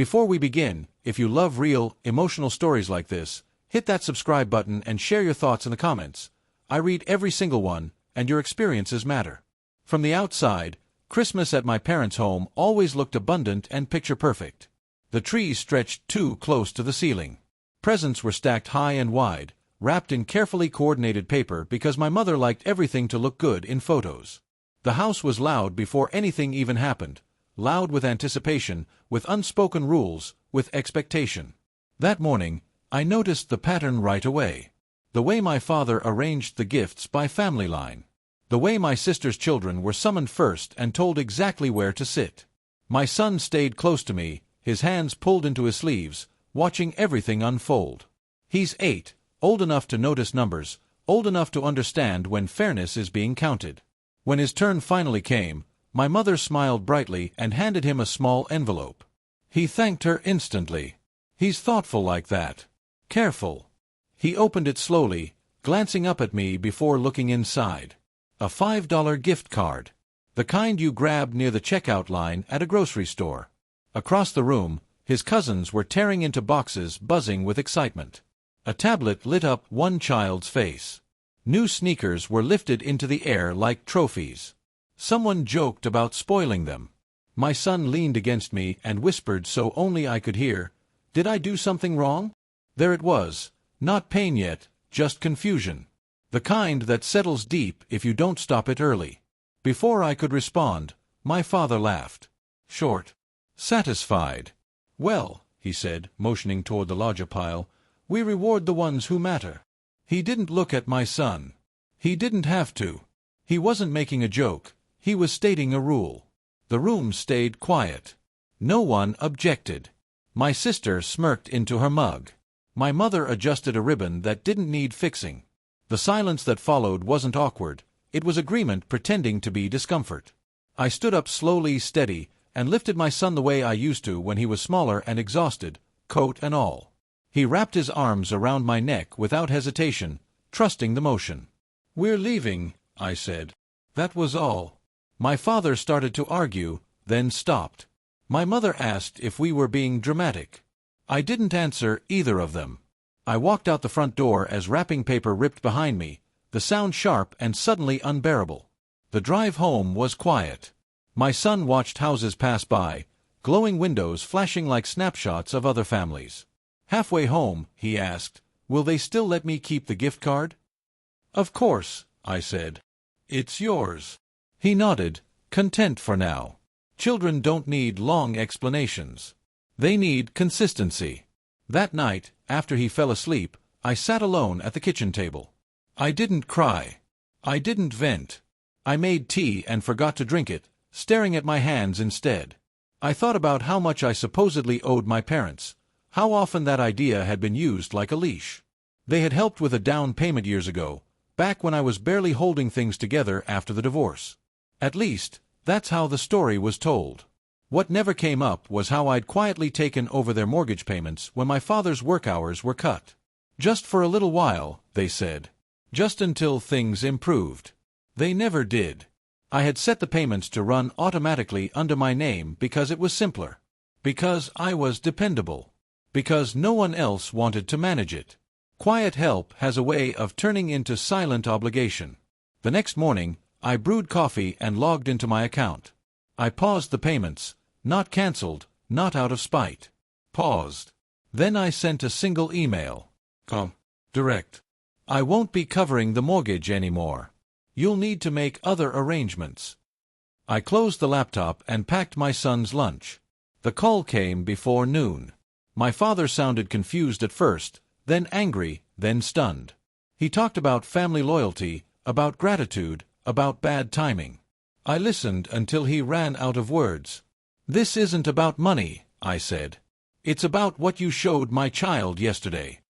Before we begin, if you love real, emotional stories like this, hit that subscribe button and share your thoughts in the comments. I read every single one, and your experiences matter. From the outside, Christmas at my parents' home always looked abundant and picture-perfect. The trees stretched too close to the ceiling. Presents were stacked high and wide, wrapped in carefully coordinated paper because my mother liked everything to look good in photos. The house was loud before anything even happened, loud with anticipation, with unspoken rules, with expectation. That morning, I noticed the pattern right away. The way my father arranged the gifts by family line. The way my sister's children were summoned first and told exactly where to sit. My son stayed close to me, his hands pulled into his sleeves, watching everything unfold. He's 8, old enough to notice numbers, old enough to understand when fairness is being counted. When his turn finally came, my mother smiled brightly and handed him a small envelope. He thanked her instantly. He's thoughtful like that. Careful. He opened it slowly, glancing up at me before looking inside. A $5 gift card. The kind you grab near the checkout line at a grocery store. Across the room, his cousins were tearing into boxes, buzzing with excitement. A tablet lit up one child's face. New sneakers were lifted into the air like trophies. Someone joked about spoiling them. My son leaned against me and whispered so only I could hear, "Did I do something wrong?" There it was, not pain yet, just confusion. The kind that settles deep if you don't stop it early. Before I could respond, my father laughed. Short. Satisfied. "Well," he said, motioning toward the larger pile, "we reward the ones who matter." He didn't look at my son. He didn't have to. He wasn't making a joke, he was stating a rule. The room stayed quiet. No one objected. My sister smirked into her mug. My mother adjusted a ribbon that didn't need fixing. The silence that followed wasn't awkward, it was agreement pretending to be discomfort. I stood up slowly, steady, and lifted my son the way I used to when he was smaller and exhausted, coat and all. He wrapped his arms around my neck without hesitation, trusting the motion. "We're leaving," I said. That was all. My father started to argue, then stopped. My mother asked if we were being dramatic. I didn't answer either of them. I walked out the front door as wrapping paper ripped behind me, the sound sharp and suddenly unbearable. The drive home was quiet. My son watched houses pass by, glowing windows flashing like snapshots of other families. Halfway home, he asked, "Will they still let me keep the gift card?" "Of course," I said. "It's yours." He nodded, content for now. Children don't need long explanations. They need consistency. That night, after he fell asleep, I sat alone at the kitchen table. I didn't cry. I didn't vent. I made tea and forgot to drink it, staring at my hands instead. I thought about how much I supposedly owed my parents. How often that idea had been used like a leash. They had helped with a down payment years ago, back when I was barely holding things together after the divorce. At least, that's how the story was told. What never came up was how I'd quietly taken over their mortgage payments when my father's work hours were cut. Just for a little while, they said. Just until things improved. They never did. I had set the payments to run automatically under my name because it was simpler. Because I was dependable. Because no one else wanted to manage it. Quiet help has a way of turning into silent obligation. The next morning, I brewed coffee and logged into my account. I paused the payments, not canceled, not out of spite. Paused. Then I sent a single email. Direct. I won't be covering the mortgage anymore. You'll need to make other arrangements. I closed the laptop and packed my son's lunch. The call came before noon. My father sounded confused at first, then angry, then stunned. He talked about family loyalty, about gratitude, about bad timing. I listened until he ran out of words. "This isn't about money," I said. "It's about what you showed my child yesterday."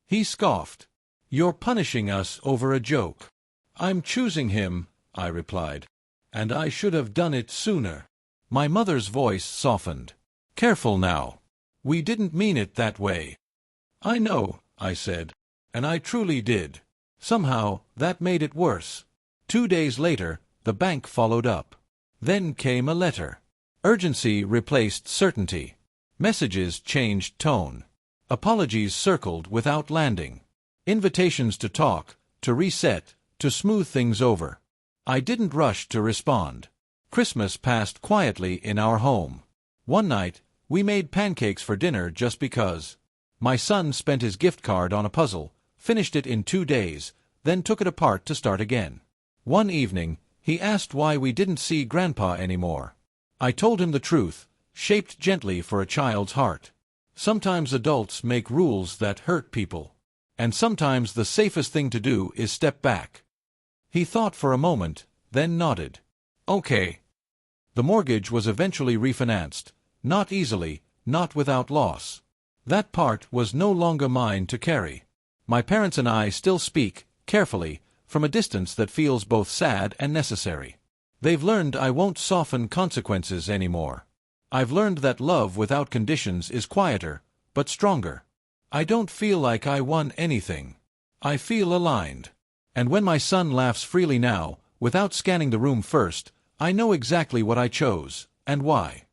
He scoffed. "You're punishing us over a joke." "I'm choosing him," I replied. "And I should have done it sooner." My mother's voice softened. "Careful now. We didn't mean it that way." "I know," I said. And I truly did. Somehow, that made it worse. 2 days later, the bank followed up. Then came a letter. Urgency replaced certainty. Messages changed tone. Apologies circled without landing. Invitations to talk, to reset, to smooth things over. I didn't rush to respond. Christmas passed quietly in our home. One night, we made pancakes for dinner just because. My son spent his gift card on a puzzle, finished it in 2 days, then took it apart to start again. One evening, he asked why we didn't see Grandpa anymore. I told him the truth, shaped gently for a child's heart. Sometimes adults make rules that hurt people. And sometimes the safest thing to do is step back. He thought for a moment, then nodded. Okay. The mortgage was eventually refinanced, not easily, not without loss. That part was no longer mine to carry. My parents and I still speak, carefully, from a distance that feels both sad and necessary. They've learned I won't soften consequences anymore. I've learned that love without conditions is quieter, but stronger. I don't feel like I won anything. I feel aligned. And when my son laughs freely now, without scanning the room first, I know exactly what I chose, and why.